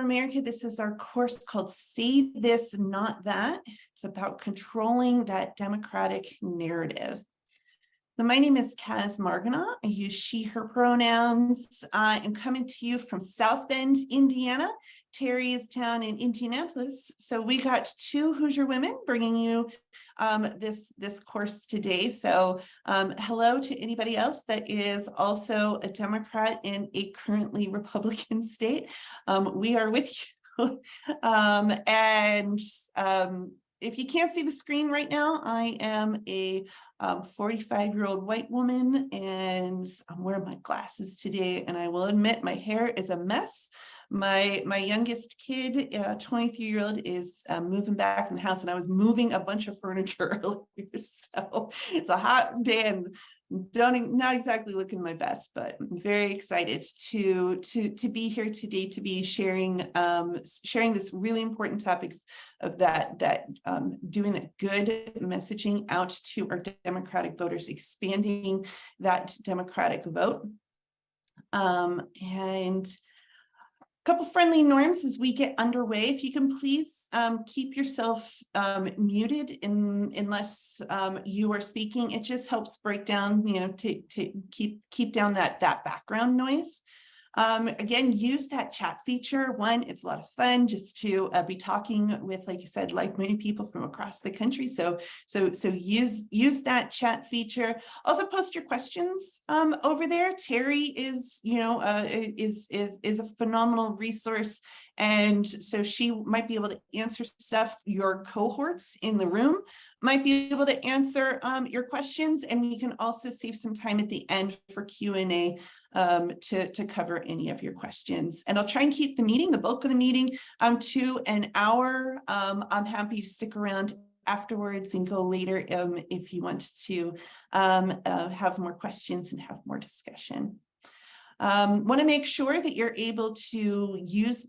America. This is our course called Say This, Not That. It's about controlling that democratic narrative. So my name is Kaz Margana. I use she, her pronouns. I'm coming to you from South Bend, Indiana. Terry is down in Indianapolis. So we got two Hoosier women bringing you this course today. So hello to anybody else that is also a Democrat in a currently Republican state. We are with you. If you can't see the screen right now, I am a 45-year-old white woman, and I'm wearing my glasses today, and I will admit my hair is a mess. My youngest kid, 23-year-old, is moving back in the house, and I was moving a bunch of furniture earlier, so it's a hot day and not exactly looking my best, but I'm very excited to be here today to be sharing this really important topic of doing that good messaging out to our Democratic voters, expanding that Democratic vote, and couple friendly norms as we get underway. If you can please keep yourself muted unless you are speaking. It just helps break down, to keep down that background noise. Again, use that chat feature. One, it's a lot of fun just to be talking with, like I said, like-minded people from across the country. So use that chat feature. Also post your questions over there. Terry is, is a phenomenal resource. And so she might be able to answer stuff. Your cohorts in the room might be able to answer your questions. And we can also save some time at the end for Q&A to cover any of your questions. And I'll try and keep the bulk of the meeting to an hour. I'm happy to stick around afterwards and go later if you want to have more questions and have more discussion. Want to make sure that you're able to use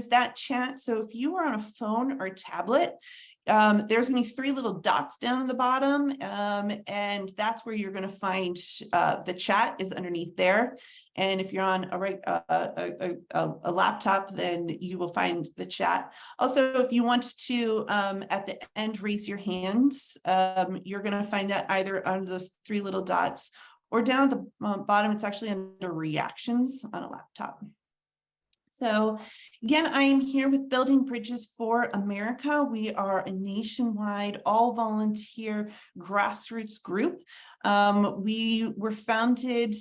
that chat. So if you are on a phone or a tablet, there's going to be three little dots down at the bottom, and that's where you're going to find the chat is underneath there. And if you're on a laptop, then you will find the chat. Also, if you want to, at the end, raise your hands, you're going to find that either under those three little dots or down at the bottom. It's actually under reactions on a laptop. So again, I am here with Building Bridges for America. We are a nationwide, all volunteer grassroots group. We were founded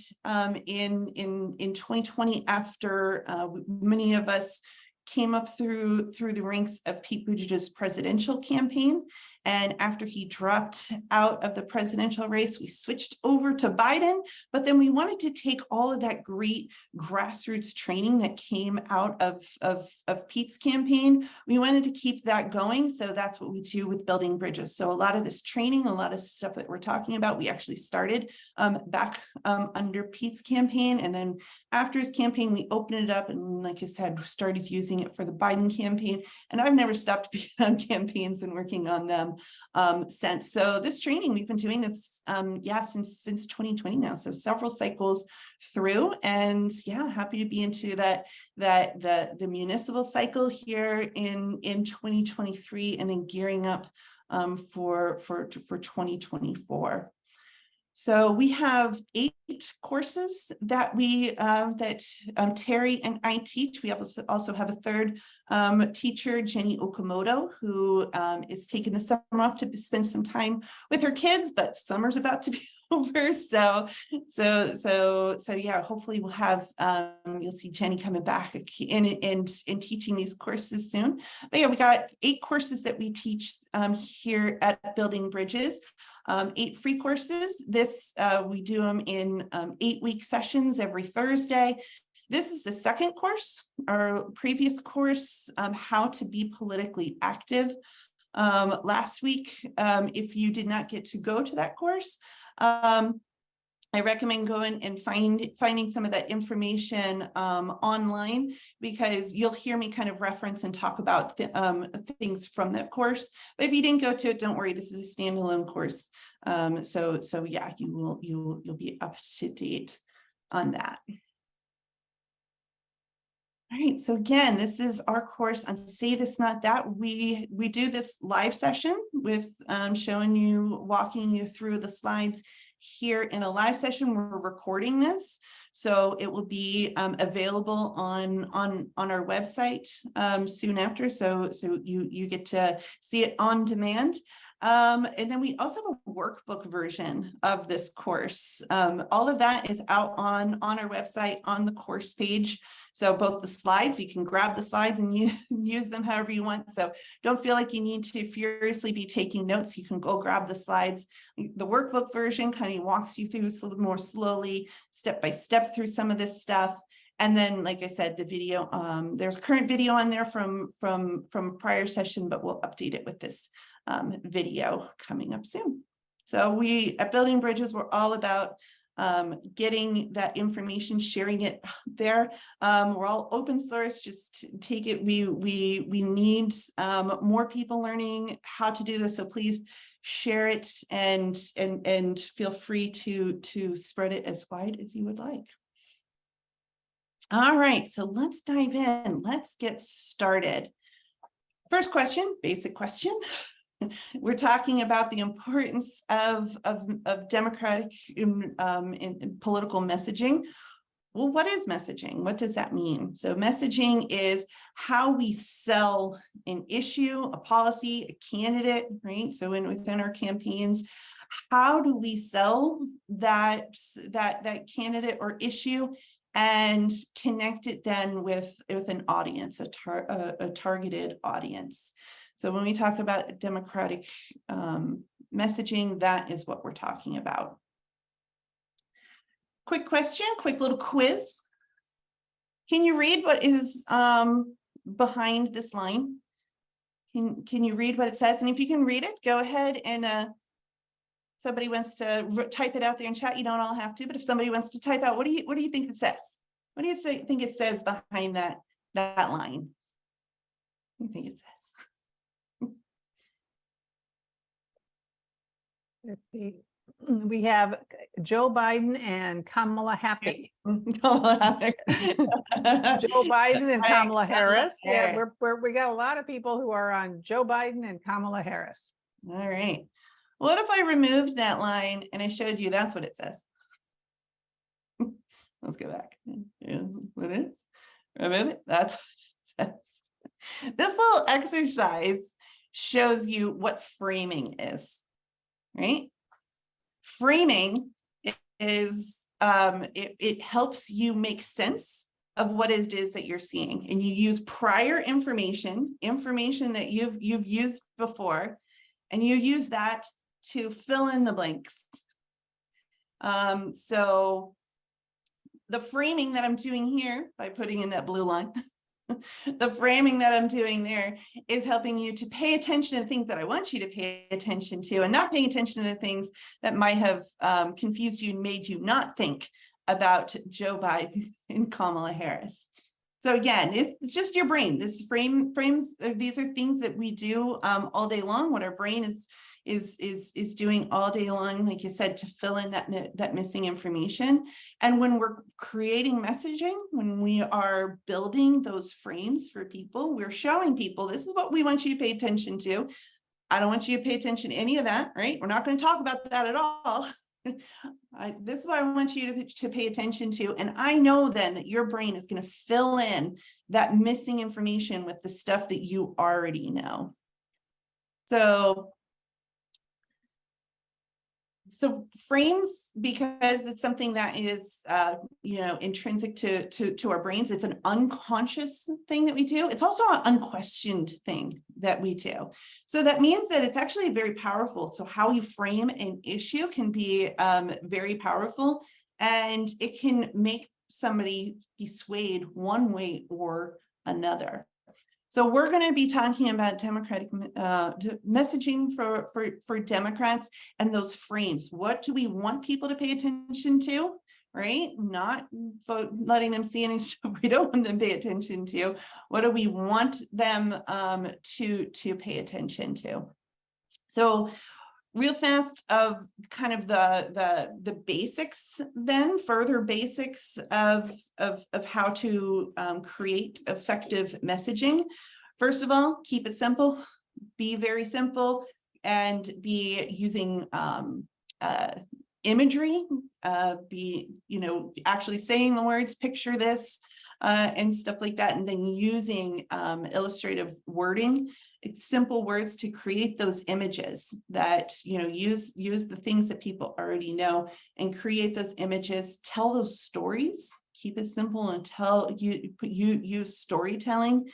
in 2020 after many of us came up through the ranks of Pete Buttigieg's presidential campaign. And after he dropped out of the presidential race, we switched over to Biden. But then we wanted to take all of that great grassroots training that came out of Pete's campaign. We wanted to keep that going. So that's what we do with Building Bridges. So a lot of this training, a lot of stuff that we're talking about, we actually started back under Pete's campaign. And then after his campaign, we opened it up and, like I said, started using it for the Biden campaign. And I've never stopped being on campaigns and working on them since. So this training, we've been doing this, since 2020 now. So several cycles through, and happy to be into the municipal cycle here in 2023, and then gearing up for 2024. So we have 8 courses that Terry and I teach. We also have a third teacher, Jenny Okamoto, who is taking the summer off to spend some time with her kids, but summer's about to be over. So hopefully we'll have, you'll see Jenny coming back and teaching these courses soon. But we got 8 courses that we teach here at Building Bridges. 8 free courses. We do them in 8-week sessions every Thursday. This is the second course. Our previous course, How to Be Politically Active. Last week, if you did not get to go to that course, I recommend going and finding some of that information online, because you'll hear me kind of reference and talk about things from that course. But if you didn't go to it, don't worry. This is a standalone course. You'll be up to date on that. All right, so again, this is our course on Say This Not That. We do this live session with walking you through the slides here in a live session. We're recording this, so it will be available on our website soon after. So you get to see it on demand. And then we also have a workbook version of this course. All of that is out on our website on the course page. So both the slides, you can grab the slides and you use them however you want. So don't feel like you need to furiously be taking notes. You can go grab the slides. The workbook version kind of walks you through more slowly, step by step through some of this stuff. And then, like I said, the video, there's current video on there from a prior session, but we'll update it with this video coming up soon. So we at Building Bridges, we're all about getting that information, sharing it there. We're all open source, just take it. We need more people learning how to do this. So please share it and feel free to spread it as wide as you would like. All right, so let's dive in. Let's get started. First question, basic question. We're talking about the importance of democratic in political messaging. Well, what is messaging? What does that mean? So messaging is how we sell an issue, a policy, a candidate, right? So within our campaigns, how do we sell that candidate or issue and connect it then with an audience, a targeted audience? So when we talk about democratic messaging, that is what we're talking about. Quick question, quick little quiz. Can you read what is behind this line? Can you read what it says? And if you can read it, go ahead and somebody wants to type it out there in chat. You don't all have to, but if somebody wants to type out, what do you think it says? What do you think it says behind that line? What do you think it says? Let's see. We have Joe Biden and Kamala Harris. Joe Biden and Kamala Harris. Yeah, we got a lot of people who are on Joe Biden and Kamala Harris. All right. What if I removed that line and I showed you that's what it says? Let's go back. What it is? Remove it. That's what it says. This little exercise shows you what framing is. Right? Framing is it helps you make sense of what it is that you're seeing, and you use prior information that you've used before, and you use that to fill in the blanks. So the framing that I'm doing here by putting in that blue line, the framing that I'm doing there is helping you to pay attention to things that I want you to pay attention to, and not paying attention to things that might have confused you and made you not think about Joe Biden and Kamala Harris. So again, it's just your brain. This frames, these are things that we do all day long, what our brain is doing all day long, like you said, to fill in that missing information. And when we're creating messaging, when we are building those frames for people, we're showing people this is what we want you to pay attention to. I don't want you to pay attention to any of that, right? We're not going to talk about that at all. This is what I want you to pay attention to. And I know then that your brain is going to fill in that missing information with the stuff that you already know. So frames, because it's something that is, intrinsic to our brains. It's an unconscious thing that we do. It's also an unquestioned thing that we do. So that means that it's actually very powerful. So how you frame an issue can be very powerful, and it can make somebody be swayed one way or another. So we're going to be talking about democratic messaging for Democrats and those frames. What do we want people to pay attention to, right? Not letting them see any stuff we don't want them to pay attention to. What do we want them to pay attention to? So real fast of kind of the basics, then further basics of how to create effective messaging. First of all, keep it simple, be very simple, and be using imagery, be, actually saying the words, picture this, and stuff like that, and then using illustrative wording. It's simple words to create those images that, use the things that people already know and create those images, tell those stories, keep it simple and use storytelling.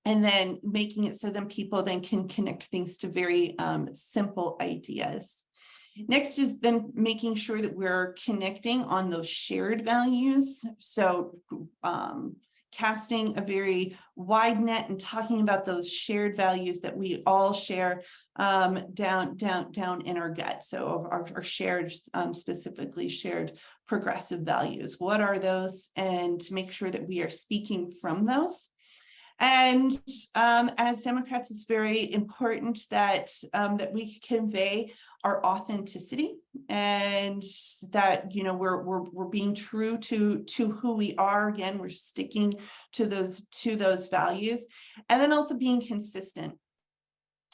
And then making it so then people then can connect things to very simple ideas. Next is then making sure that we're connecting on those shared values. So casting a very wide net and talking about those shared values that we all share down in our gut. So our shared, specifically shared progressive values. What are those? And to make sure that we are speaking from those. And as Democrats, it's very important that that we convey our authenticity, and that we're being true to who we are. Again, we're sticking to those values, and then also being consistent.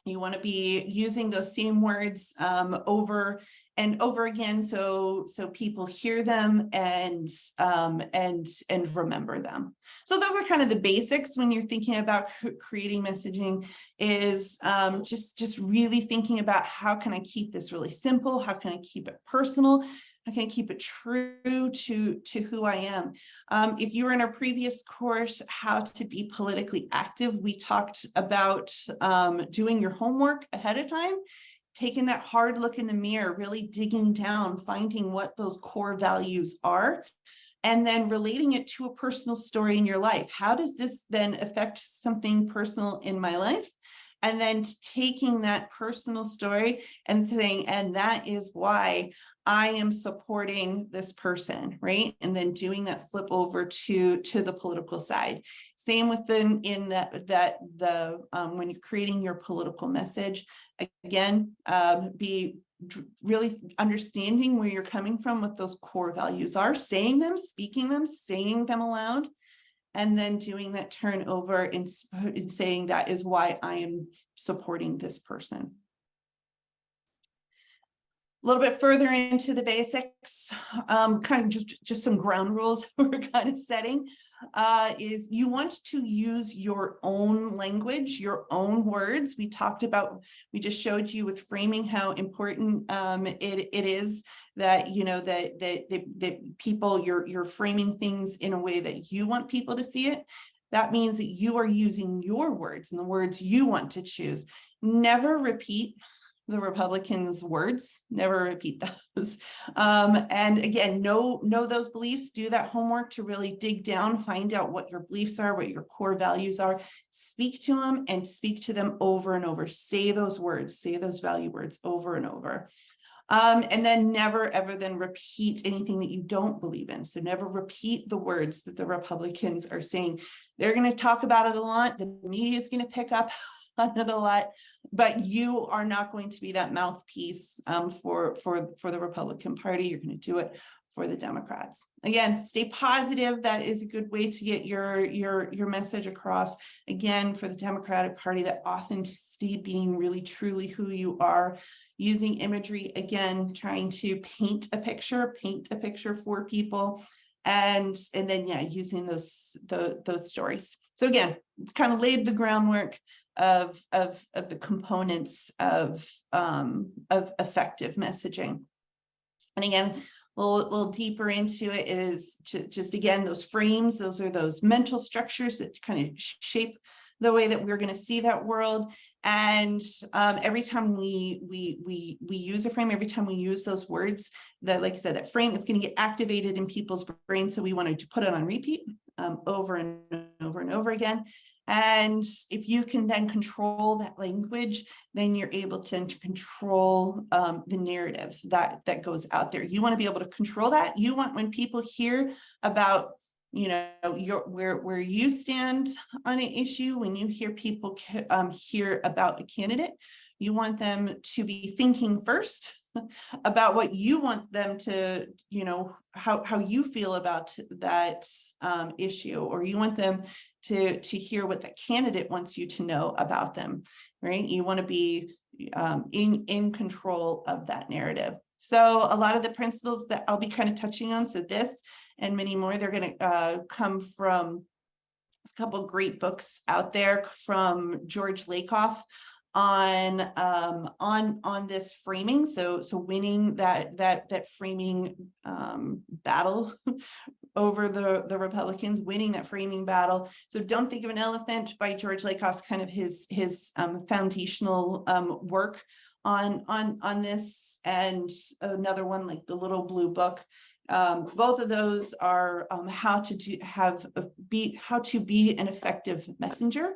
You want to be using those same words over and over again, so people hear them and remember them. So those are kind of the basics when you're thinking about creating messaging. Is just really thinking about, how can I keep this really simple? How can I keep it personal? How can I keep it true to who I am? If you were in our previous course, How to Be Politically Active, we talked about doing your homework ahead of time, taking that hard look in the mirror, really digging down, finding what those core values are, and then relating it to a personal story in your life. How does this then affect something personal in my life? And then taking that personal story and saying, and that is why I am supporting this person, right? And then doing that flip over to the political side. Same with when you're creating your political message, again, be really understanding where you're coming from, what those core values are, saying them, speaking them, saying them aloud, and then doing that turnover and saying, that is why I am supporting this person. A little bit further into the basics, kind of just some ground rules we're kind of setting, is you want to use your own language, your own words. We just showed you with framing how important it is that, that people, you're framing things in a way that you want people to see it. That means that you are using your words and the words you want to choose. Never repeat the Republicans' words, never repeat those. And again, know those beliefs, do that homework to really dig down, find out what your beliefs are, what your core values are, speak to them and speak to them over and over. Say those words, say those value words over and over. And then never, ever then repeat anything that you don't believe in. So never repeat the words that the Republicans are saying. They're going to talk about it a lot. The media is going to pick up on it a lot, but you are not going to be that mouthpiece for the Republican Party. You're going to do it for the Democrats. Again, stay positive. That is a good way to get your message across. Again, for the Democratic Party, that authenticity, being really truly who you are, using imagery, again, trying to paint a picture for people, and then using those stories. So again, kind of laid the groundwork of the components of effective messaging. And again, a little deeper into it is just again, those frames. Those are those mental structures that kind of shape the way that we're going to see that world. And every time we use a frame, every time we use those words, that, like I said, that frame, it's going to get activated in people's brains. So we wanted to put it on repeat over and over and over again. And if you can then control that language, then you're able to control the narrative that goes out there. You want to be able to control that. You want, when people hear about, where you stand on an issue, when you hear people hear about a candidate, You want them to be thinking first about what you want them to, how you feel about that issue, or you want them to hear what the candidate wants you to know about them, right? You want to be in control of that narrative. So a lot of the principles that I'll be kind of touching on, so this and many more, they're going to come from a couple of great books out there from George Lakoff on this framing. So winning that framing battle over the Republicans, winning that framing battle. So Don't Think of an Elephant by George Lakoff's kind of his foundational work on this, and another one like The Little Blue Book. Both of those are how to be an effective messenger.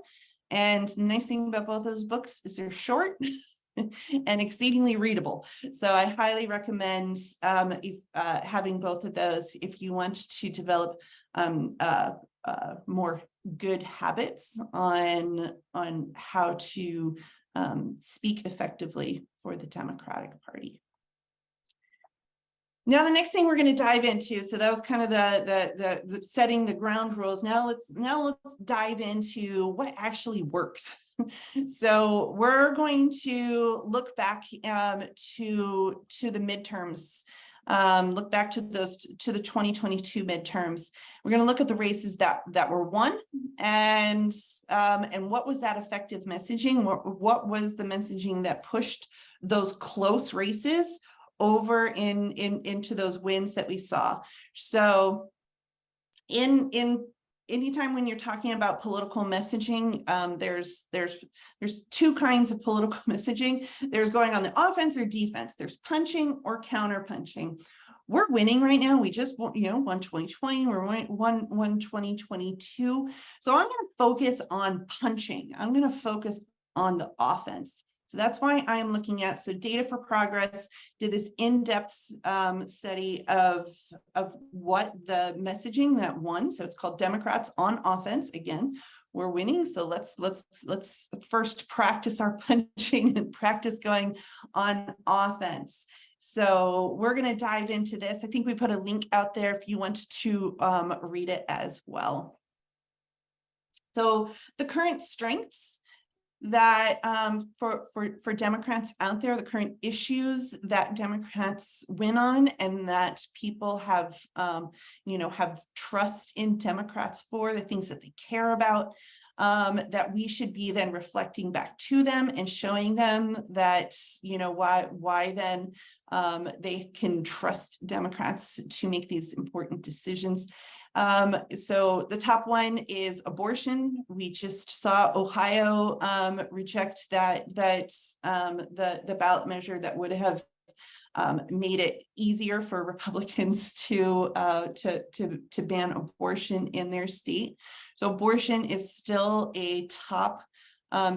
And the nice thing about both those books is they're short and exceedingly readable. So I highly recommend having both of those if you want to develop more good habits on how to speak effectively for the Democratic Party. Now, the next thing we're going to dive into, so that was kind of the setting the ground rules. Now let's dive into what actually works. So we're going to look back to the midterms. Look back to the 2022 midterms. We're going to look at the races that were won, and what was that effective messaging? What was the messaging that pushed those close races over into those wins that we saw? So in anytime when you're talking about political messaging, there's two kinds of political messaging. There's going on the offense or defense. There's punching or counter punching. We're winning right now. We just won 2020. We're won 2022. So I'm going to focus on punching. I'm going to focus on the offense. So that's why I'm looking at, so Data for Progress did this in-depth study of what the messaging that won. So it's called Democrats on Offense. Again, we're winning. So let's first practice our punching and practice going on offense. So we're going to dive into this. I think we put a link out there if you want to read it as well. So the current strengths that for Democrats out there, the current issues that Democrats win on, and that people have have trust in Democrats for, the things that they care about, that we should be then reflecting back to them and showing them that why then they can trust Democrats to make these important decisions. So the top one is abortion. We just saw Ohio reject the ballot measure that would have made it easier for Republicans to ban abortion in their state. So abortion is still a top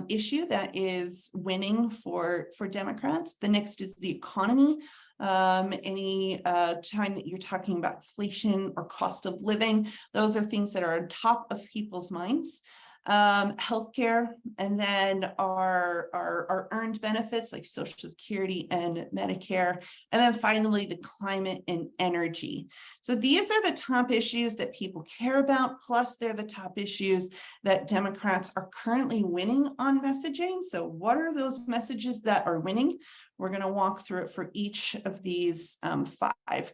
issue that is winning for Democrats. The next is the economy. Any time that you're talking about inflation or cost of living, those are things that are on top of people's minds. Healthcare, and then our earned benefits like Social Security and Medicare, and then finally the climate and energy. So these are the top issues that people care about, plus they're the top issues that Democrats are currently winning on messaging. So what are those messages that are winning? We're going to walk through it for each of these 5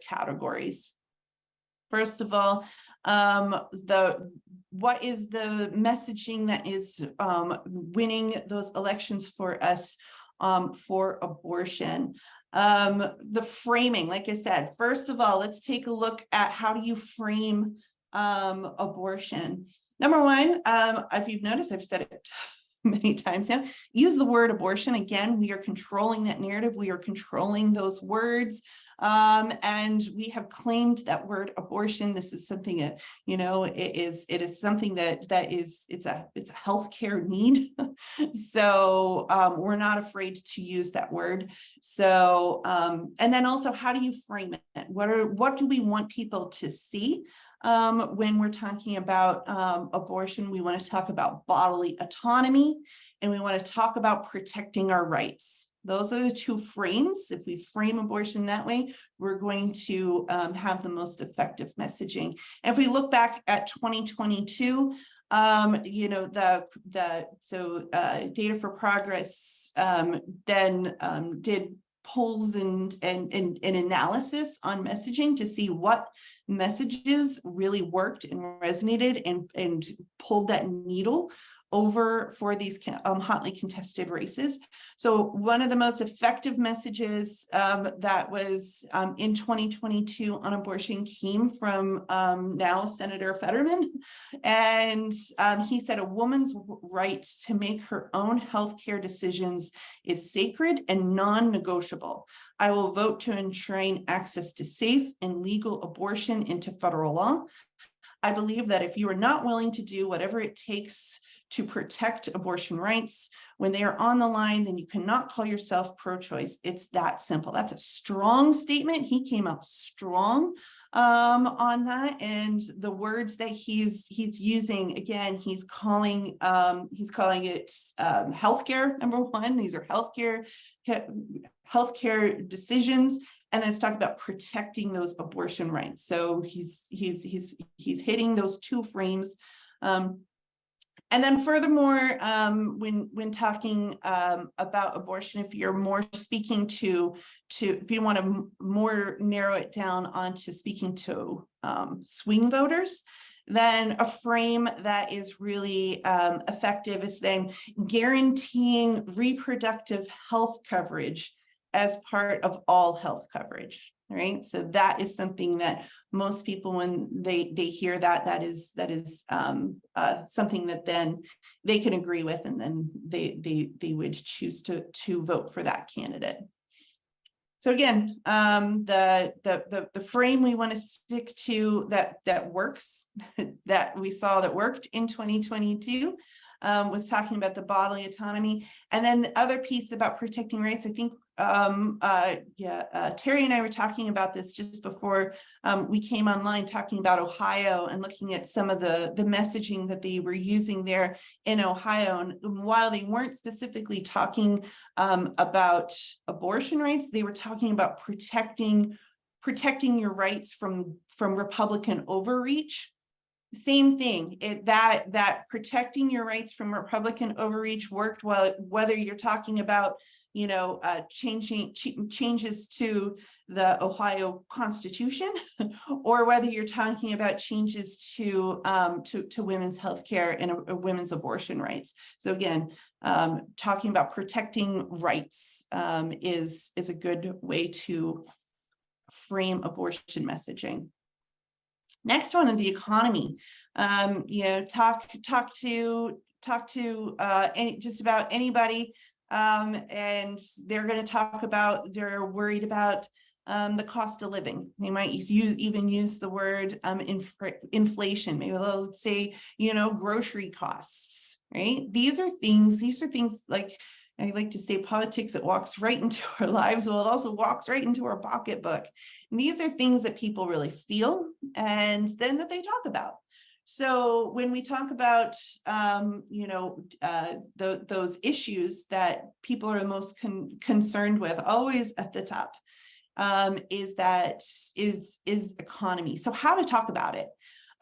categories. First of all, what is the messaging that is winning those elections for us for abortion? The framing, like I said, first of all, let's take a look at how do you frame abortion. Number one, if you've noticed, I've said it many times now, use the word abortion. Again, we are controlling that narrative. We are controlling those words. And we have claimed that word abortion. This is something that, you know, it is something it's a healthcare need. So we're not afraid to use that word. So and then also, how do you frame it? What do we want people to see? When we're talking about abortion, we want to talk about bodily autonomy, and we want to talk about protecting our rights. Those are the two frames. If we frame abortion that way, we're going to have the most effective messaging. And if we look back at 2022, you know, Data for Progress then did polls and analysis on messaging to see what messages really worked and resonated and pulled that needle over for these hotly contested races. So one of the most effective messages that was in 2022 on abortion came from now Senator Fetterman. And he said, a woman's right to make her own healthcare decisions is sacred and non-negotiable. I will vote to enshrine access to safe and legal abortion into federal law. I believe that if you are not willing to do whatever it takes to protect abortion rights, when they are on the line, then you cannot call yourself pro-choice. It's that simple. That's a strong statement. He came out strong on that, and the words that he's using, again, he's calling it healthcare. Number one, these are healthcare decisions. And then let's talk about protecting those abortion rights. So he's hitting those two frames. And then furthermore, when talking about abortion, if you're more speaking to if you want to more narrow it down onto speaking to swing voters, then a frame that is really effective is then guaranteeing reproductive health coverage as part of all health coverage, right? So that is something that most people, when they hear that is something that then they can agree with, and then they would choose to vote for that candidate. So again, the frame we want to stick to that works, that we saw that worked in 2022, was talking about the bodily autonomy. And then the other piece about protecting rights, I think Terry and I were talking about this just before we came online, talking about Ohio and looking at some of the messaging that they were using there in Ohio. And while they weren't specifically talking about abortion rights, they were talking about protecting your rights from Republican overreach. Same thing, that protecting your rights from Republican overreach worked well, whether you're talking about, you know, changes to the Ohio Constitution, or whether you're talking about changes to women's health care and women's abortion rights. So again, talking about protecting rights is a good way to frame abortion messaging. Next one is the economy. You know, talk to just about anybody, and they're going to talk about, they're worried about the cost of living. They might even use the word inflation. Maybe they'll say, you know, grocery costs, right? These are things like, I like to say, politics that walks right into our lives. Well, it also walks right into our pocketbook. And these are things that people really feel, and then that they talk about. So when we talk about, you know, those issues that people are the most concerned with, always at the top, is economy. So how to talk about it?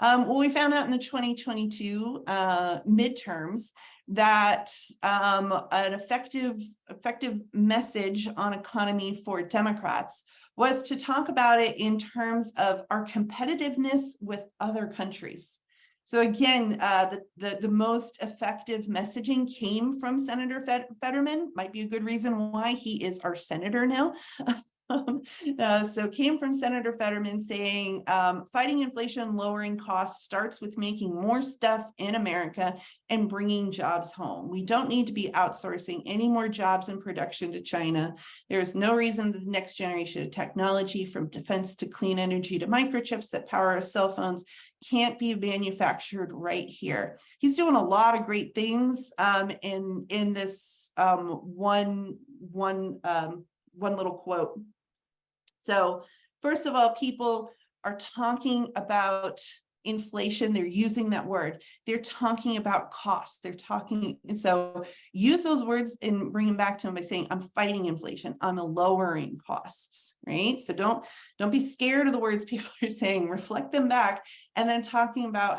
Well, we found out in the 2022 midterms that an effective message on economy for Democrats was to talk about it in terms of our competitiveness with other countries. So again, the most effective messaging came from Senator Fetterman. Might be a good reason why he is our senator now. So came from Senator Fetterman saying, fighting inflation, lowering costs starts with making more stuff in America and bringing jobs home. We don't need to be outsourcing any more jobs and production to China. There's no reason that the next generation of technology, from defense to clean energy to microchips that power our cell phones, can't be manufactured right here. He's doing a lot of great things in this one little quote. So first of all, people are talking about inflation. They're using that word. They're talking about costs. They're talking, and so use those words and bring them back to them by saying, I'm fighting inflation. I'm lowering costs, right? So don't be scared of the words people are saying. Reflect them back, and then talking about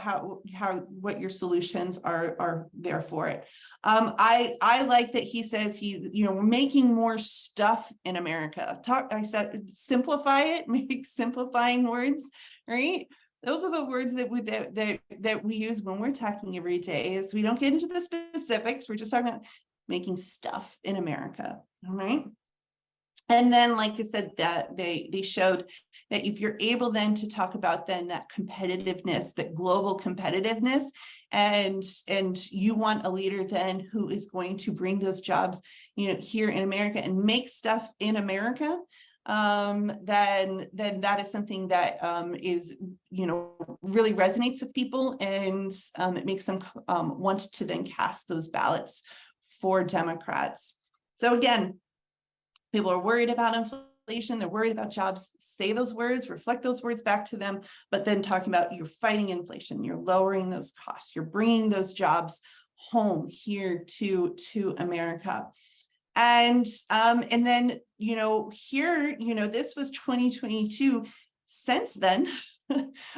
what your solutions are there for it. I like that he says we're making more stuff in America. I said simplify it, make simplifying words, right? Those are the words that we use when we're talking every day. Is we don't get into the specifics. We're just talking about making stuff in America. All right. And then, like I said, that they showed that if you're able then to talk about then that competitiveness, that global competitiveness, and you want a leader then who is going to bring those jobs, here in America and make stuff in America, then that is something that is really resonates with people, and it makes them want to then cast those ballots for Democrats. So again, people are worried about inflation, they're worried about jobs. Say those words, reflect those words back to them, but then talking about you're fighting inflation, you're lowering those costs, you're bringing those jobs home here to America. And then, here, this was 2022. Since then,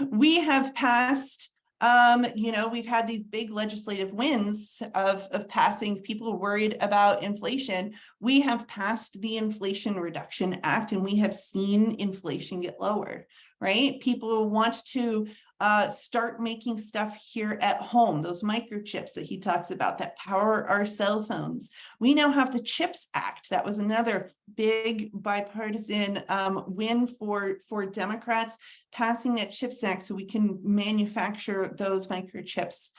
we have passed, we've had these big legislative wins of passing. People worried about inflation. We have passed the Inflation Reduction Act, and we have seen inflation get lowered, right? People want to start making stuff here at home, those microchips that he talks about that power our cell phones. We now have the CHIPS Act. That was another big bipartisan win for Democrats, passing that CHIPS Act so we can manufacture those microchips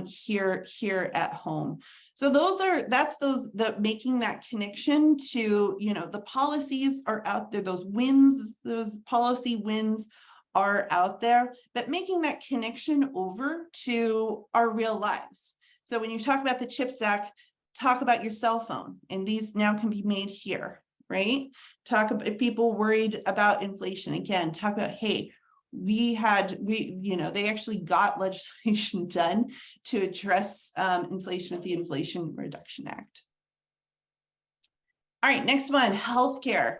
here at home. So the making that connection to, the policies are out there, those wins, those policy wins are out there, but making that connection over to our real lives. So when you talk about the CHIPS Act, talk about your cell phone, and these now can be made here, right? Talk about people worried about inflation. Again, talk about, hey, they actually got legislation done to address inflation with the Inflation Reduction Act. All right, next one, healthcare.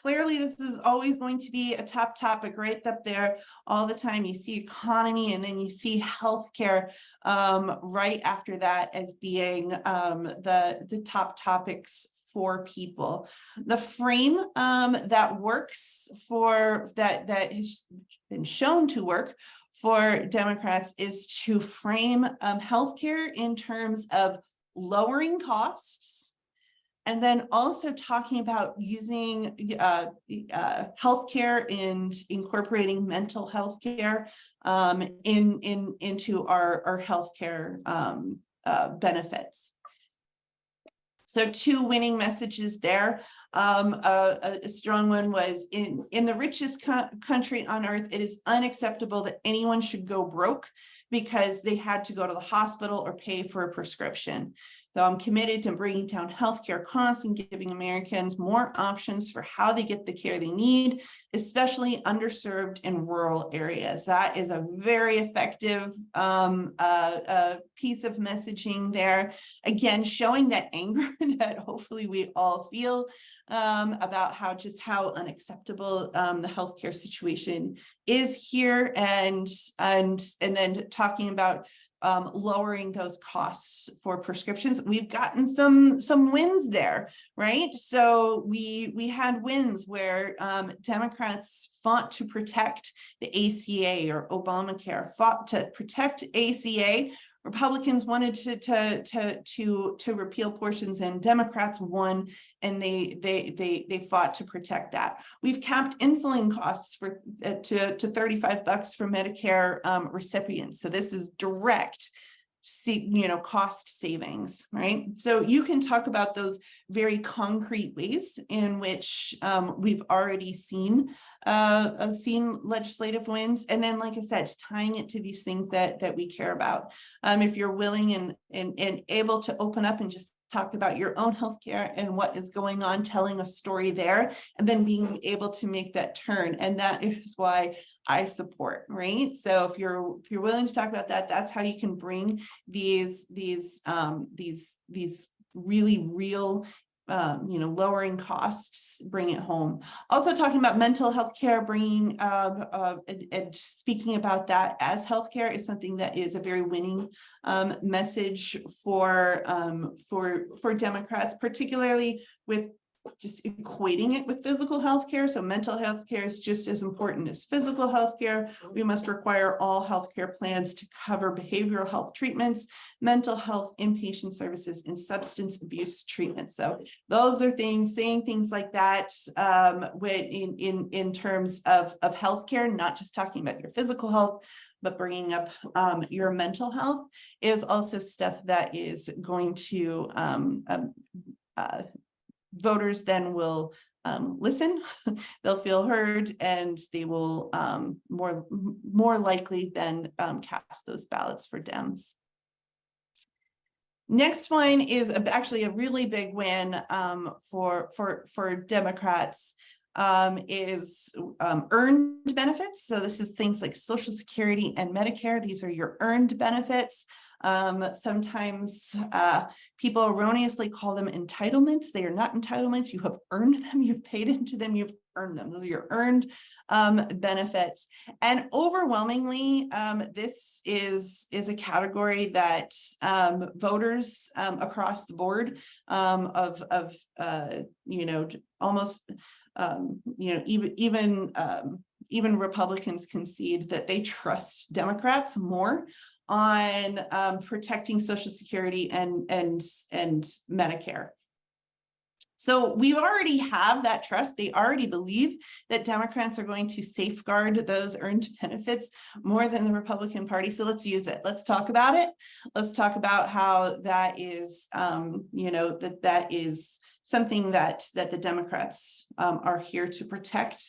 Clearly, this is always going to be a top topic right up there all the time. You see economy, and then you see healthcare right after that as being the top topics for people. The frame that works that has been shown to work for Democrats is to frame healthcare in terms of lowering costs, and then also talking about using healthcare and incorporating mental health care into our healthcare benefits. So two winning messages there. A strong one was in the richest country on earth, it is unacceptable that anyone should go broke because they had to go to the hospital or pay for a prescription. So I'm committed to bringing down healthcare costs and giving Americans more options for how they get the care they need, especially underserved in rural areas. That is a very effective piece of messaging there. Again, showing that anger that hopefully we all feel about how unacceptable the healthcare situation is here, and then talking about lowering those costs for prescriptions. We've gotten some wins there, right? So we had wins where Democrats fought to protect the ACA or Obamacare, fought to protect ACA, Republicans wanted to repeal portions, and Democrats won, and they fought to protect that. We've capped insulin costs for to $35 for Medicare recipients. So this is direct cost savings, right? So you can talk about those very concrete ways in which we've already seen legislative wins. And then, like I said, just tying it to these things that we care about. If you're willing and able to open up and just talk about your own healthcare and what is going on, telling a story there, and then being able to make that turn. And that is why I support, right? So if you're willing to talk about that, that's how you can bring these really real lowering costs, bring it home. Also talking about mental health care, bringing and speaking about that as healthcare is something that is a very winning message for Democrats, particularly with just equating it with physical health care. So mental health care is just as important as physical health care. We must require all healthcare plans to cover behavioral health treatments, mental health, inpatient services, and substance abuse treatment. So those are things, saying things like that in terms of healthcare, not just talking about your physical health, but bringing up your mental health is also stuff that is going to voters then will listen, they'll feel heard, and they will more likely than cast those ballots for Dems. Next one is actually a really big win for Democrats, is earned benefits. So this is things like Social Security and Medicare. These are your earned benefits. Sometimes people erroneously call them entitlements. They are not entitlements. You have earned them. You've paid into them. You've earned them. Those are your earned benefits. And overwhelmingly, this is a category that voters across the board of almost even Republicans concede that they trust Democrats more on protecting Social Security and Medicare. So we already have that trust. They already believe that Democrats are going to safeguard those earned benefits more than the Republican Party. So let's use it. Let's talk about it. Let's talk about how that is, that is something that the Democrats are here to protect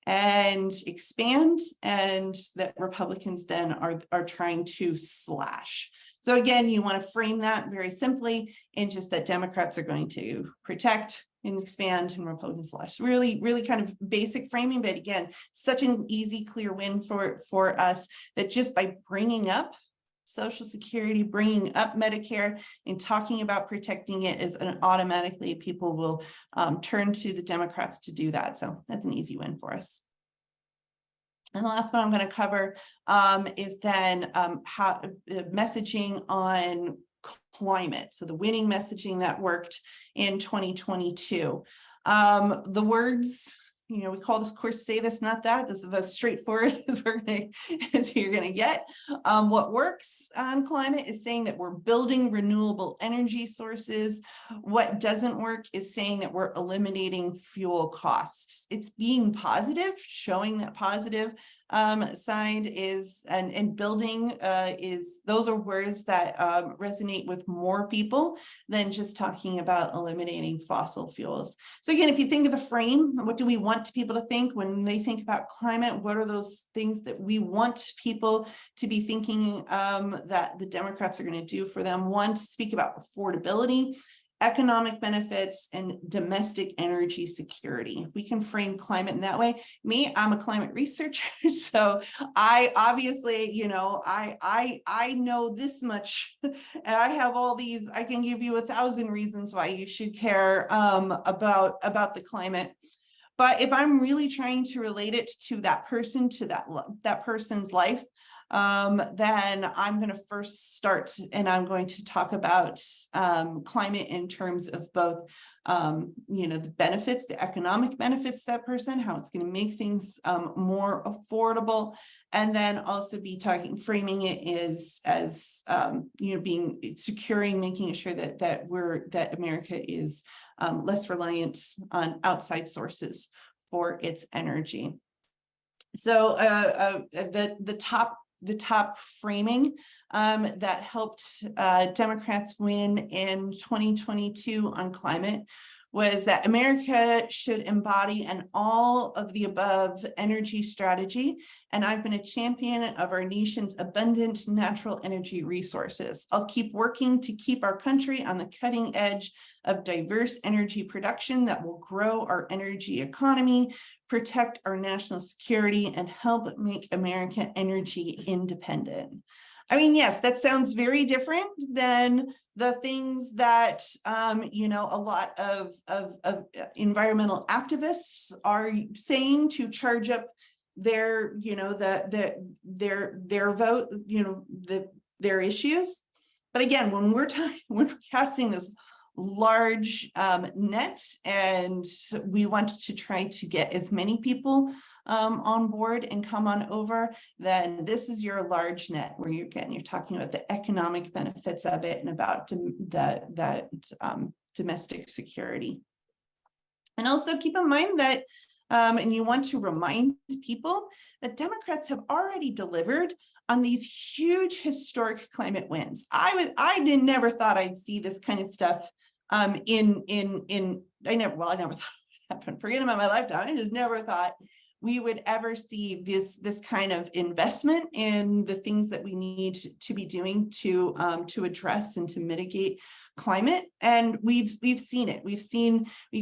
and expand, and that Republicans then are trying to slash. So again, you want to frame that very simply in just that Democrats are going to protect and expand and Republicans slash. Really, really kind of basic framing, but again, such an easy, clear win for us that just by bringing up Social Security, bringing up Medicare, and talking about protecting it is automatically people will turn to the Democrats to do that. So that's an easy win for us. And the last one I'm going to cover is then how messaging on climate. So the winning messaging that worked in 2022. The words, we call this course "Say This, Not That." This is as straightforward as you're gonna get. What works on climate is saying that we're building renewable energy sources. What doesn't work is saying that we're eliminating fuel costs. It's being positive, showing that positive side is, and building is, those are words that resonate with more people than just talking about eliminating fossil fuels. So again, if you think of the frame, what do we want people to think when they think about climate? What are those things that we want people to be thinking that the Democrats are going to do for them? One, to speak about affordability, economic benefits, and domestic energy security. If we can frame climate in that way, I'm a climate researcher, so I obviously, I know this much, and I have all these. I can give you 1,000 reasons why you should care about the climate. But if I'm really trying to relate it to that person, to that person's life, then I'm going to first start and I'm going to talk about climate in terms of both, the benefits, the economic benefits to that person, how it's going to make things more affordable, and then also be framing it as being securing, making sure that America is less reliant on outside sources for its energy. So the top framing that helped Democrats win in 2022 on climate was that America should embody an all of the above energy strategy. And I've been a champion of our nation's abundant natural energy resources. I'll keep working to keep our country on the cutting edge of diverse energy production that will grow our energy economy, protect our national security, and help make America energy independent. I mean, yes, that sounds very different than the things that, a lot of environmental activists are saying to charge up their, their vote, their issues. But again, when we're casting this large net, and we want to try to get as many people on board and come on over, then this is your large net where you're talking about the economic benefits of it and about that domestic security. And also keep in mind that, and you want to remind people that Democrats have already delivered on these huge historic climate wins. I never thought I'd see this kind of stuff I never thought it would happen. Forget about my lifetime. I just never thought we would ever see this kind of investment in the things that we need to be doing to address and to mitigate climate. And we've seen it. We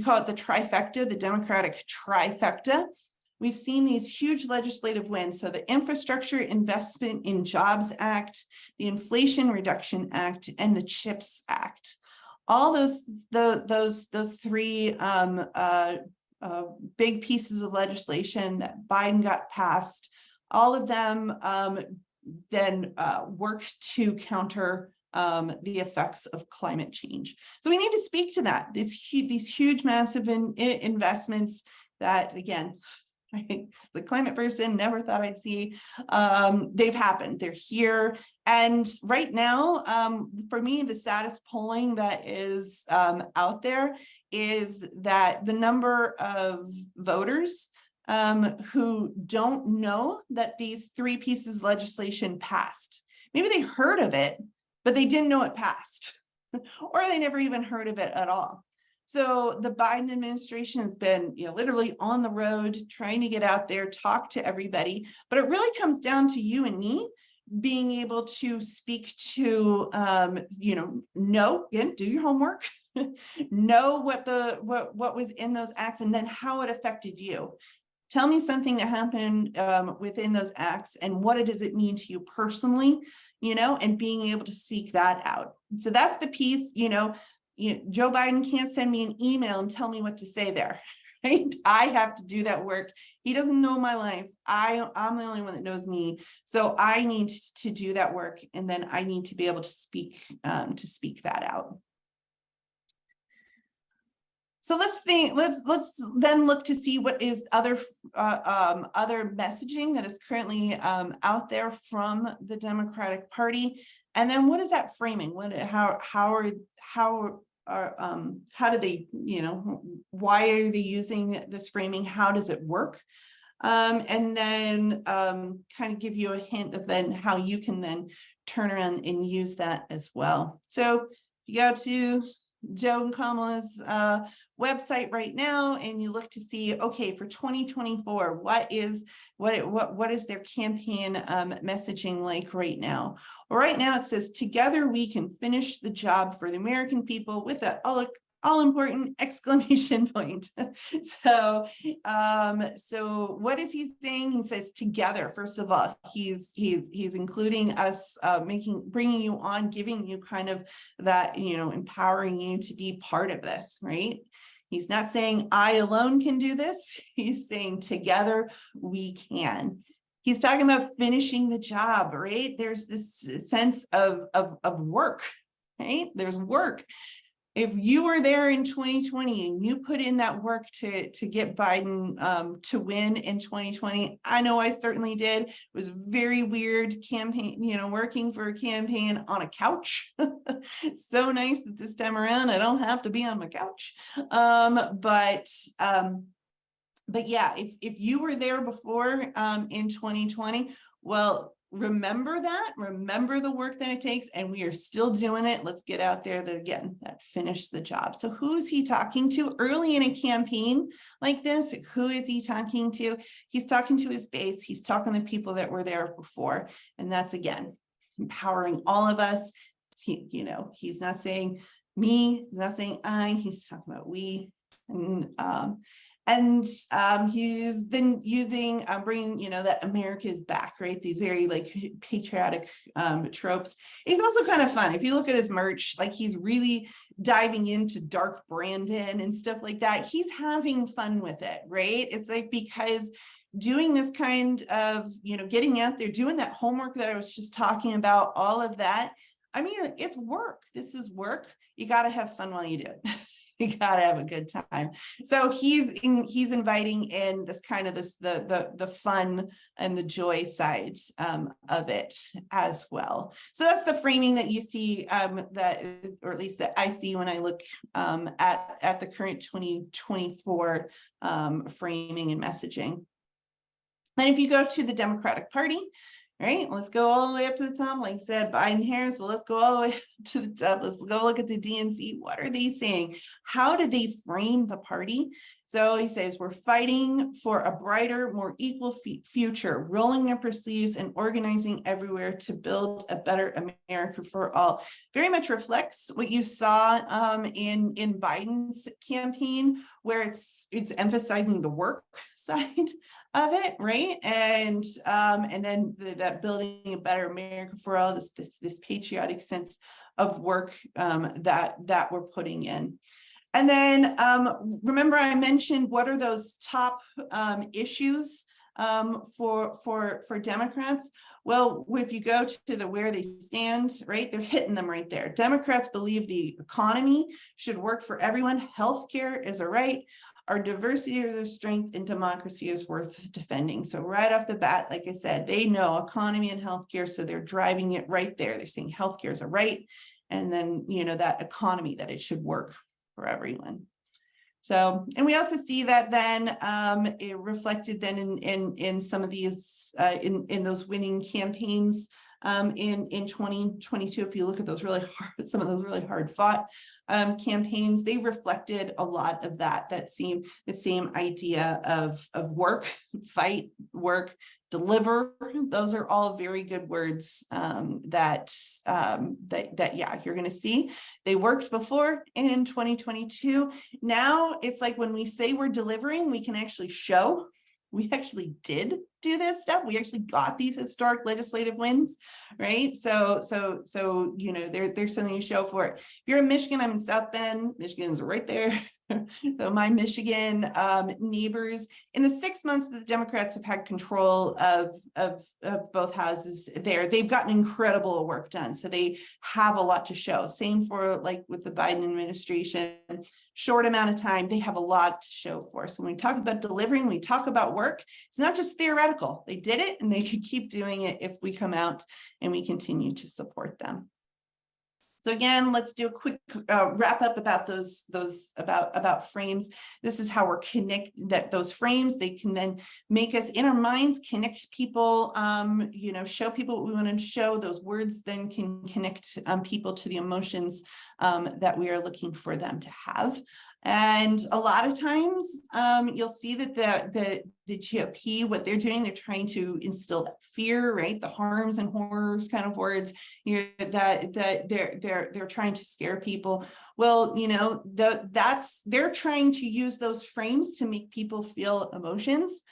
call it the trifecta, the Democratic trifecta. We've seen these huge legislative wins. So the Infrastructure Investment in Jobs Act, the Inflation Reduction Act, and the CHIPS Act. All those three big pieces of legislation that Biden got passed, all of them then worked to counter the effects of climate change. So we need to speak to that. These huge, massive investments that, again, as a climate person, never thought I'd see. They've happened. They're here. And right now, for me, the saddest polling that is out there is that the number of voters who don't know that these three pieces of legislation passed. Maybe they heard of it, but they didn't know it passed, or they never even heard of it at all. So the Biden administration has been, literally on the road, trying to get out there, talk to everybody. But it really comes down to you and me being able to speak to, know, again, do your homework, know what was in those acts, and then how it affected you. Tell me something that happened within those acts, and what does it mean to you personally, and being able to speak that out. So that's the piece, Joe Biden can't send me an email and tell me what to say there, right? I have to do that work. He doesn't know my life. I'm the only one that knows me. So I need to do that work. And then I need to be able to speak that out. So let's then look to see what is other messaging that is currently out there from the Democratic Party. And then what is that framing? How do they, why are they using this framing? How does it work? And then kind of give you a hint of then how you can then turn around and use that as well. So you go to Joe and Kamala's website right now, and you look to see, okay, for 2024, what is their campaign messaging like right now? Well, right now it says, together we can finish the job for the American people, with that all-important exclamation point. So what is he saying? He says together. First of all, he's including us, bringing you on, giving you kind of that, empowering you to be part of this, right? He's not saying I alone can do this. He's saying together we can. He's talking about finishing the job, right? There's this sense of work, right? There's work. If you were there in 2020 and you put in that work to get Biden to win in 2020, I know I certainly did. It was very weird campaign, working for a campaign on a couch. So nice that this time around I don't have to be on my couch. But yeah, if you were there before in 2020, well, remember the work that it takes, and we are still doing it. Let's get out there that finish the job. So who is he talking to early in a campaign like this? Who is he talking to? He's talking to his base. He's talking to people that were there before. And that's, again, empowering all of us. He's not saying me, he's not saying I, he's talking about we. And he's been using bringing that America is back, right? These very patriotic tropes. He's also kind of fun. If you look at his merch, he's really diving into dark Brandon and stuff like that. He's having fun with it, right? It's because doing this kind of getting out there, doing that homework that I was just talking about, all of that. I mean, it's work. This is work. You got to have fun while you do it. You gotta have a good time. So he's inviting in this kind of the fun and the joy side of it as well. So that's the framing that you see that, or at least that I see when I look at the current 2024 framing and messaging. And if you go to the Democratic Party, right, let's go all the way up to the top. Like I said, Biden, Harris, well, let's go all the way to the top. Let's go look at the DNC. What are they saying? How do they frame the party? So he says, we're fighting for a brighter, more equal future, rolling up our sleeves and organizing everywhere to build a better America for all. Very much reflects what you saw in Biden's campaign, where it's emphasizing the work side of it, right? And then that building a better America for all, this patriotic sense of work that we're putting in. And then remember I mentioned what are those top issues for Democrats? Well, if you go to where they stand, right, they're hitting them right there. Democrats believe the economy should work for everyone. Healthcare is a right. Our diversity is our strength, and democracy is worth defending. So right off the bat, like I said, they know economy and healthcare, so they're driving it right there. They're saying healthcare is a right, and then that economy, that it should work for everyone. So, and we also see that then it reflected then in some of these in those winning campaigns in 2022. If you look at those some of those really hard fought campaigns, they reflected a lot of the same idea of work, fight, work, deliver. Those are all very good words that you're going to see. They worked before in 2022. Now it's like when we say we're delivering, we can actually show we actually did do this stuff. We actually got these historic legislative wins, right? So there's something to show for it. If you're in Michigan, I'm in South Bend. Michigan's right there. So my Michigan neighbors, in the 6 months that the Democrats have had control of both houses there, they've gotten incredible work done. So they have a lot to show. Same for with the Biden administration. Short amount of time, they have a lot to show for. So when we talk about delivering, we talk about work. It's not just theoretical. They did it, and they could keep doing it if we come out and we continue to support them. So again, let's do a quick wrap up about those about frames. This is how we're those frames, they can then make us in our minds, connect people, show people what we want to show. Those words then can connect people to the emotions that we are looking for them to have. And a lot of times you'll see that the GOP, what they're doing, they're trying to instill that fear, right? The harms and horrors kind of words, that they're trying to scare people. Well, they're trying to use those frames to make people feel emotions.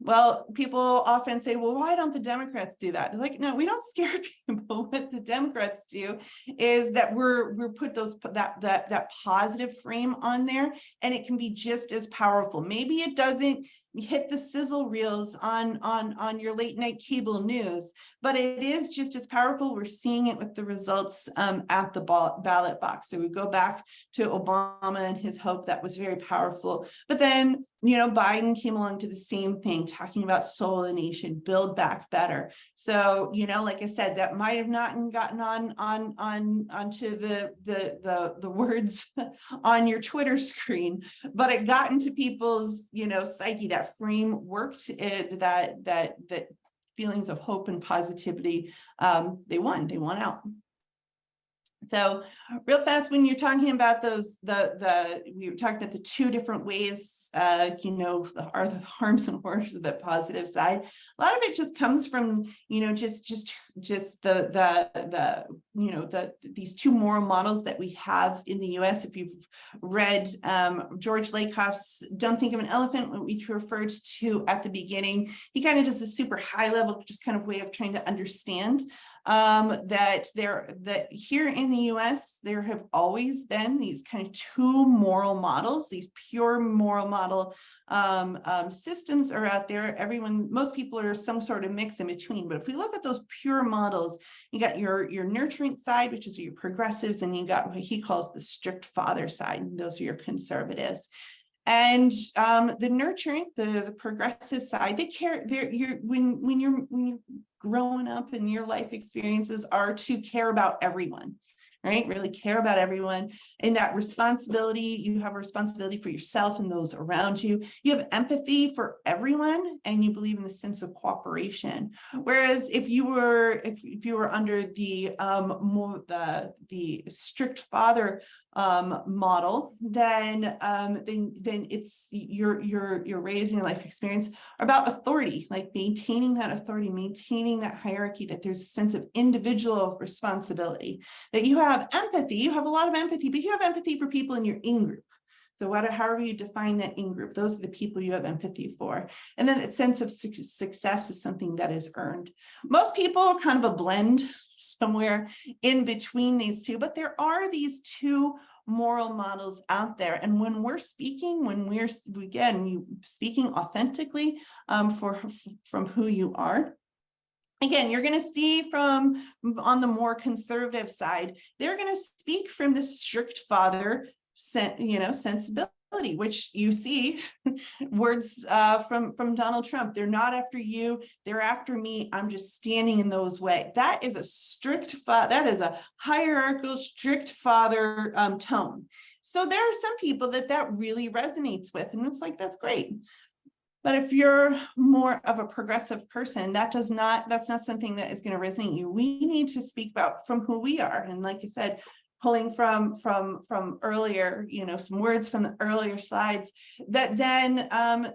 Well, people often say, well, why don't the Democrats do that? It's like, no, we don't scare people. What the Democrats do is that we're put that positive frame on there, and it can be just as powerful. Maybe it doesn't hit the sizzle reels on your late night cable news, but it is just as powerful. We're seeing it with the results at the ballot box. So we go back to Obama and his hope, that was very powerful. But then, you know, Biden came along to the same thing, talking about soul the nation, build back better. So, you know, like I said, that might have not gotten onto the words on your Twitter screen, but it got into people's, you know, psyche. That frame worked. That feelings of hope and positivity. They won out. So real fast, when you're talking about those, we were talking about the two different ways, you know, the harms and horrors of the positive side. A lot of it just comes from, you know, just the you know, these two moral models that we have in the US. If you've read George Lakoff's "Don't Think of an Elephant," what we referred to at the beginning, he kind of does a super high level, just kind of way of trying to understand that here in the US, there have always been these kind of two moral models, these pure moral model systems are out there. Most people are some sort of mix in between. But if we look at those pure models, you got your nurturing side, which is your progressives, and you got what he calls the strict father side. And those are your conservatives. And the nurturing, the progressive side, they care. When you're growing up and your life experiences are to care about everyone, right? Really care about everyone. And that responsibility, you have a responsibility for yourself and those around you. You have empathy for everyone, and you believe in the sense of cooperation. Whereas if you were under the the strict father model, then it's your raised in your life experience are about authority, like maintaining that authority, maintaining that hierarchy, that there's a sense of individual responsibility, that you have empathy, you have a lot of empathy, but you have empathy for people in your in-group. So however you define that in-group, those are the people you have empathy for. And then that sense of success is something that is earned. Most people are kind of a blend somewhere in between these two, but there are these two moral models out there. And when we're speaking, speaking authentically from who you are, again, you're going to see from on the more conservative side, they're going to speak from the strict father, sensibility, which you see words from Donald Trump. They're not after you, they're after me. I'm just standing in those way. That is a strict that is a hierarchical strict father tone. So there are some people that really resonates with, and it's like, that's great. But if you're more of a progressive person, that's not something that is going to resonate you. We need to speak about from who we are. And like I said, pulling from earlier, you know, some words from the earlier slides, that then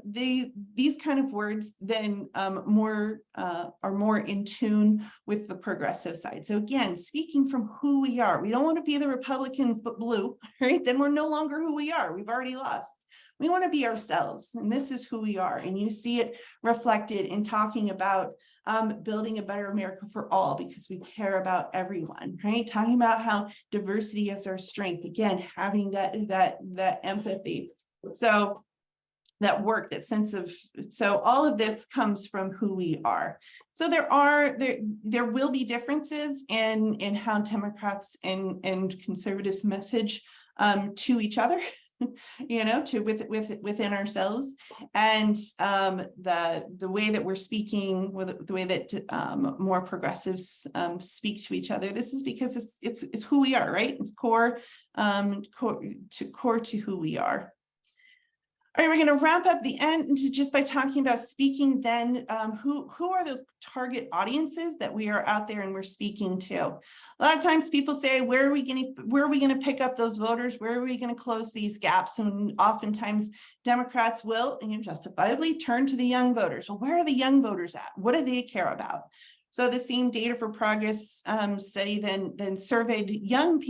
these kind of words then are more in tune with the progressive side. So again, speaking from who we are, we don't want to be the Republicans but blue, right? Then we're no longer who we are. We've already lost. We want to be ourselves, and this is who we are. And you see it reflected in talking about building a better America for all, because we care about everyone, right? Talking about how diversity is our strength. Again, having that empathy. So that work, that sense of, so all of this comes from who we are. So there will be differences in how Democrats and conservatives message to each other. You know, within ourselves, and the way that we're speaking, the way that more progressives speak to each other. This is because it's who we are, right? It's core to who we are. All right, we're going to wrap up the end just by talking about speaking then. Who are those target audiences that we are out there and we're speaking to? A lot of times people say, where are we going to pick up those voters? Where are we going to close these gaps? And oftentimes Democrats will, and justifiably, turn to the young voters. Well, where are the young voters at? What do they care about? So the same Data for Progress study then surveyed young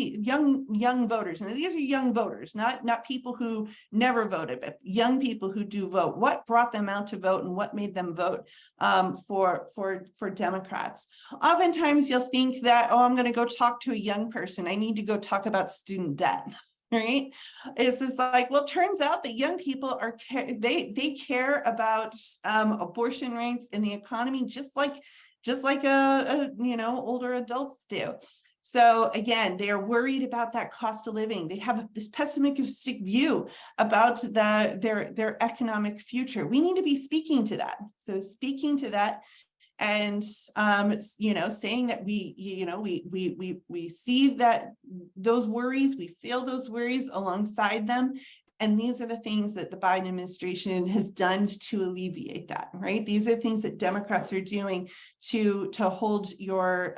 voters, and these are young voters, not people who never voted, but young people who do vote. What brought them out to vote, and what made them vote for Democrats? Oftentimes, you'll think that, oh, I'm going to go talk to a young person. I need to go talk about student debt. right? It's just like, well, it turns out that young people are, they care about abortion rates and the economy just like older adults do. So again, they are worried about that cost of living. They have this pessimistic view about their economic future. We need to be speaking to that. So speaking to that, and saying that we see that those worries, we feel those worries alongside them. And these are the things that the Biden administration has done to alleviate that, right? These are things that Democrats are doing to uphold your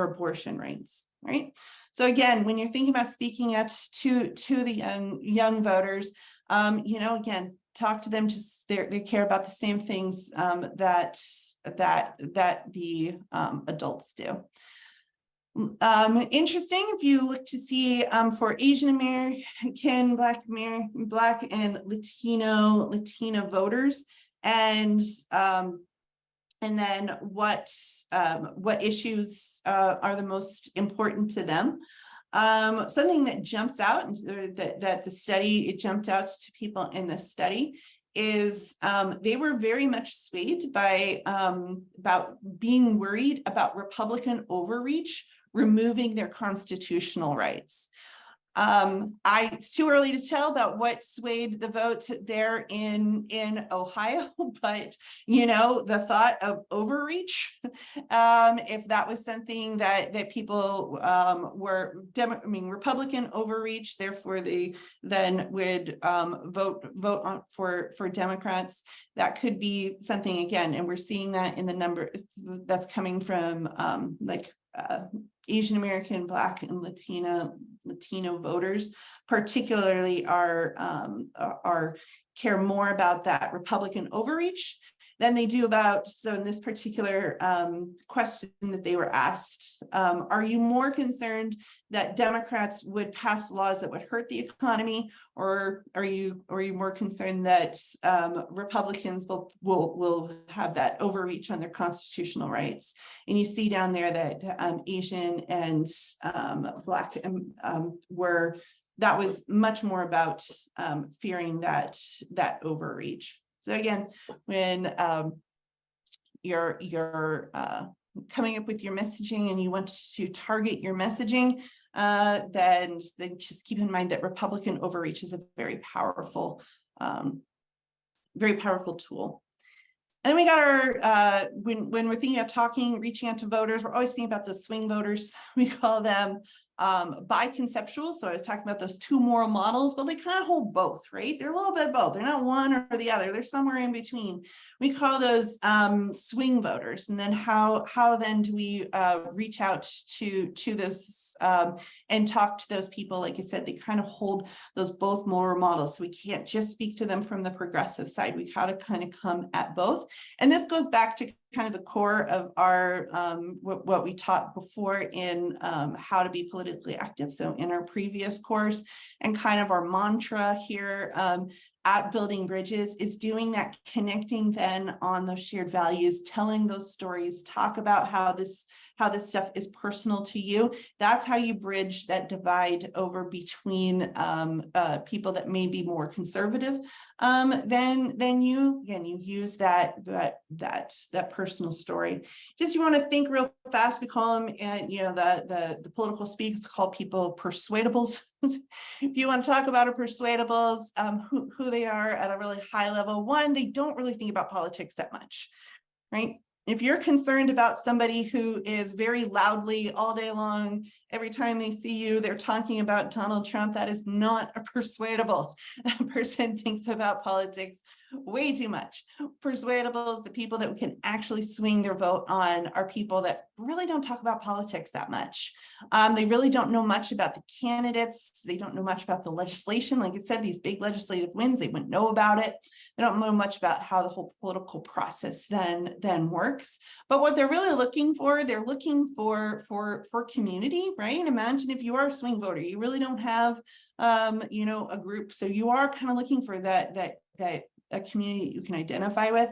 abortion rights, right? So again, when you're thinking about speaking to the young voters, again, talk to them. Just they care about the same things that the adults do. Interesting, if you look to see for Asian American, Black and Latino voters, and then what issues are the most important to them. Something that jumps out, and that the study, it jumped out to people in the study, is they were very much swayed by about being worried about Republican overreach removing their constitutional rights. It's too early to tell about what swayed the vote there in Ohio, but the thought of overreach, if that was something that people were Republican overreach, therefore they then would vote on for Democrats. That could be something, again, and we're seeing that in the number that's coming from Asian American, Black and Latino voters, particularly are care more about that Republican overreach than they do about. So in this particular question that they were asked, are you more concerned that Democrats would pass laws that would hurt the economy, or are you more concerned that Republicans will have that overreach on their constitutional rights? And you see down there that Asian and Black that was much more about fearing that overreach. So again, when you're coming up with your messaging and you want to target your messaging, then just keep in mind that Republican overreach is a very powerful tool. And then we got our, when we're thinking about reaching out to voters, we're always thinking about the swing voters. We call them biconceptual. So I was talking about those two moral models, but they kind of hold both, right? They're a little bit of both. They're not one or the other. They're somewhere in between. We call those swing voters. And then how then do we reach out to those and talk to those people? Like I said, they kind of hold those both moral models. So we can't just speak to them from the progressive side. We got to kind of come at both. And this goes back to kind of the core of our what we taught before in how to be politically active. So in our previous course, and kind of our mantra here at Building Bridges is doing that, connecting then on those shared values, telling those stories, talk about how this stuff is personal to you. That's how you bridge that divide over between people that may be more conservative than you. Again, you use that personal story. Just you want to think real fast. We call them, the political speaks call people persuadables. If you want to talk about a persuadables, who they are at a really high level. One, they don't really think about politics that much, right? If you're concerned about somebody who is very loudly all day long, every time they see you, they're talking about Donald Trump, that is not a persuadable. That person thinks about politics way too much. Persuadables, the people that can actually swing their vote on, are people that really don't talk about politics that much. They really don't know much about the candidates. They don't know much about the legislation. Like I said, these big legislative wins, they wouldn't know about it. They don't know much about how the whole political process then works. But what they're really looking for, they're looking for community, right? Imagine if you are a swing voter, you really don't have a group. So you are kind of looking for that a community that you can identify with.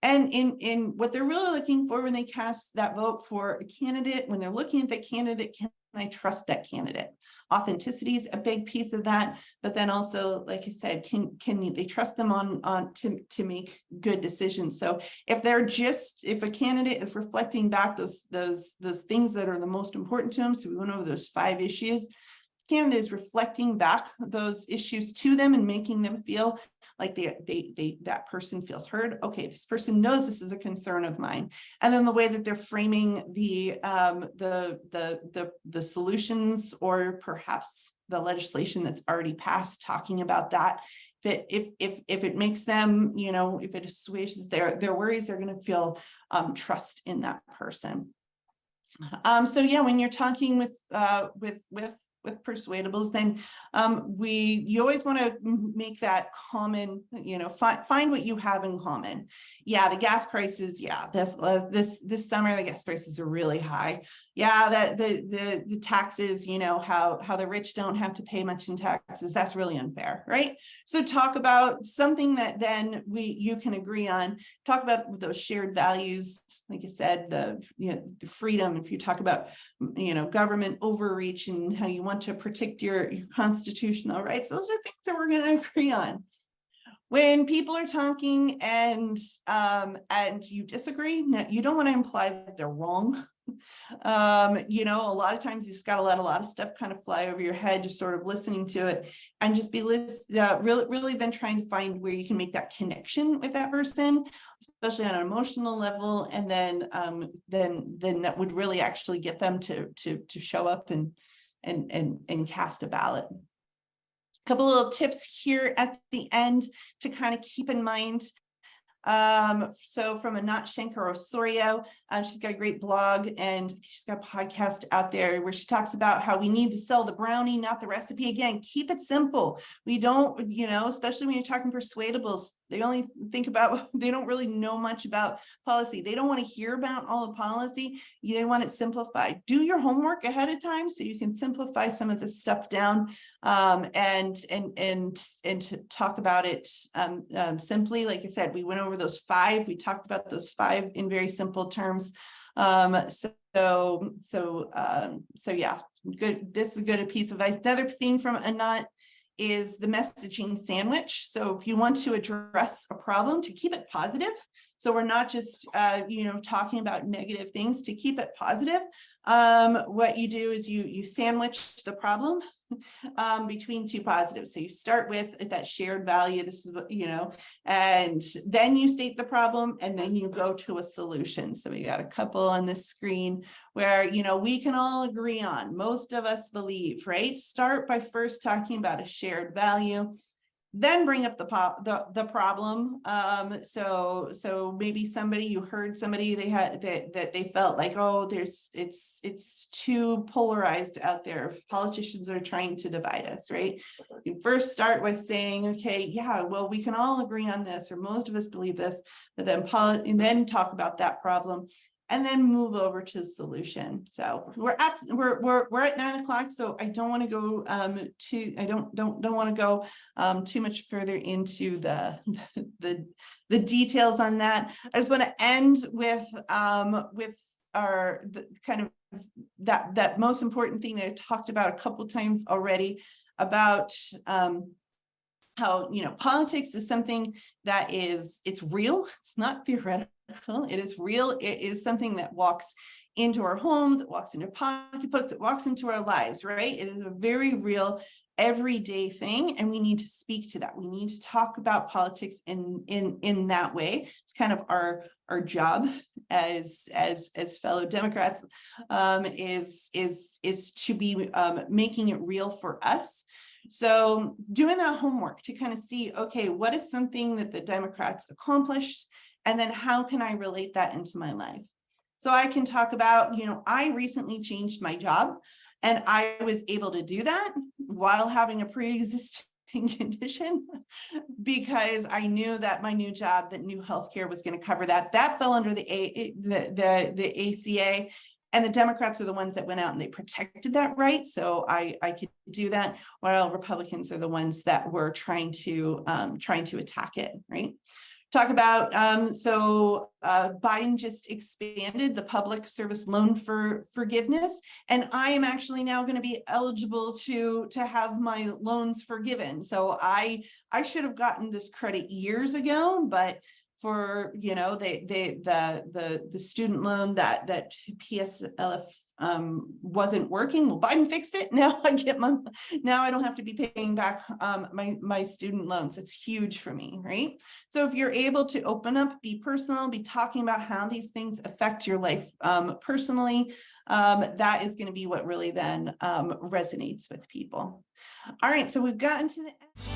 And in what they're really looking for when they cast that vote for a candidate, when they're looking at that candidate, can I trust that candidate? Authenticity is a big piece of that, but then also, like I said, can they trust them on to make good decisions? So if a candidate is reflecting back those things that are the most important to them, so we went over those 5 issues, candidate is reflecting back those issues to them and making them feel like that person feels heard. Okay, this person knows this is a concern of mine. And then the way that they're framing the solutions, or perhaps the legislation that's already passed, talking about that. If it makes them, if it assuages their worries, they're going to feel trust in that person. So yeah, when you're talking with Persuadables, then you always want to make that common, find what you have in common. Yeah, the gas prices, yeah, this summer the gas prices are really high. Yeah, that the taxes, how the rich don't have to pay much in taxes, that's really unfair, right? So talk about something that then you can agree on. Talk about those shared values, like I said, the freedom. If you talk about government overreach and how you want to protect your constitutional rights, those are things that we're going to agree on. When people are talking and you disagree, you don't want to imply that they're wrong. A lot of times you just got to let a lot of stuff kind of fly over your head, just sort of listening to it, and just be really then trying to find where you can make that connection with that person, especially on an emotional level, and then that would really actually get them to show up and cast a ballot. A couple little tips here at the end to kind of keep in mind. So from Anat Shanker-Osorio, she's got a great blog, and she's got a podcast out there where she talks about how we need to sell the brownie, not the recipe. Again, keep it simple. We don't, especially when you're talking Persuadables, they don't really know much about policy. They don't want to hear about all the policy. They want it simplified. Do your homework ahead of time so you can simplify some of this stuff down, and to talk about it simply. Like I said, we went over those 5. We talked about those 5 in very simple terms. So yeah, good. This is a good piece of advice. Another thing from Anat is the messaging sandwich. So if you want to address a problem, to keep it positive. So we're not just, talking about negative things. To keep it positive, what you do is you sandwich the problem between 2 positives. So you start with that shared value. This is what, and then you state the problem, and then you go to a solution. So we got a couple on this screen where, we can all agree on, most of us believe, right? Start by first talking about a shared value, then bring up the problem. So maybe you heard somebody they had that they felt like, oh, it's too polarized out there. Politicians are trying to divide us, right? You first start with saying, okay, yeah, well, we can all agree on this, or most of us believe this, but then talk about that problem, and then move over to the solution. So we're at 9 o'clock. So I don't want to go don't want to go too much further into the details on that. I just want to end with the kind of that most important thing that I talked about a couple times already, about how politics is something that it's real. It's not theoretical. It is real. It is something that walks into our homes. It walks into pocketbooks. It walks into our lives. Right? It is a very real, everyday thing, and we need to speak to that. We need to talk about politics in that way. It's kind of our job as fellow Democrats, is to be making it real for us. So doing that homework to kind of see, okay, what is something that the Democrats accomplished, and then how can I relate that into my life? So I can talk about, I recently changed my job, and I was able to do that while having a pre-existing condition, because I knew that my new job, that new healthcare was going to cover that. That fell under the ACA. And the Democrats are the ones that went out and they protected that right. So I could do that, while Republicans are the ones that were trying to attack it, right? talk about, Biden just expanded the public service loan for forgiveness. And I am actually now going to be eligible to have my loans forgiven. So I should have gotten this credit years ago, but for, the student loan that PSLF wasn't working. Well, Biden fixed it. Now I don't have to be paying back my student loans. It's huge for me, right? So if you're able to open up, be personal, be talking about how these things affect your life personally, that is going to be what really then resonates with people. All right, so we've gotten to the end.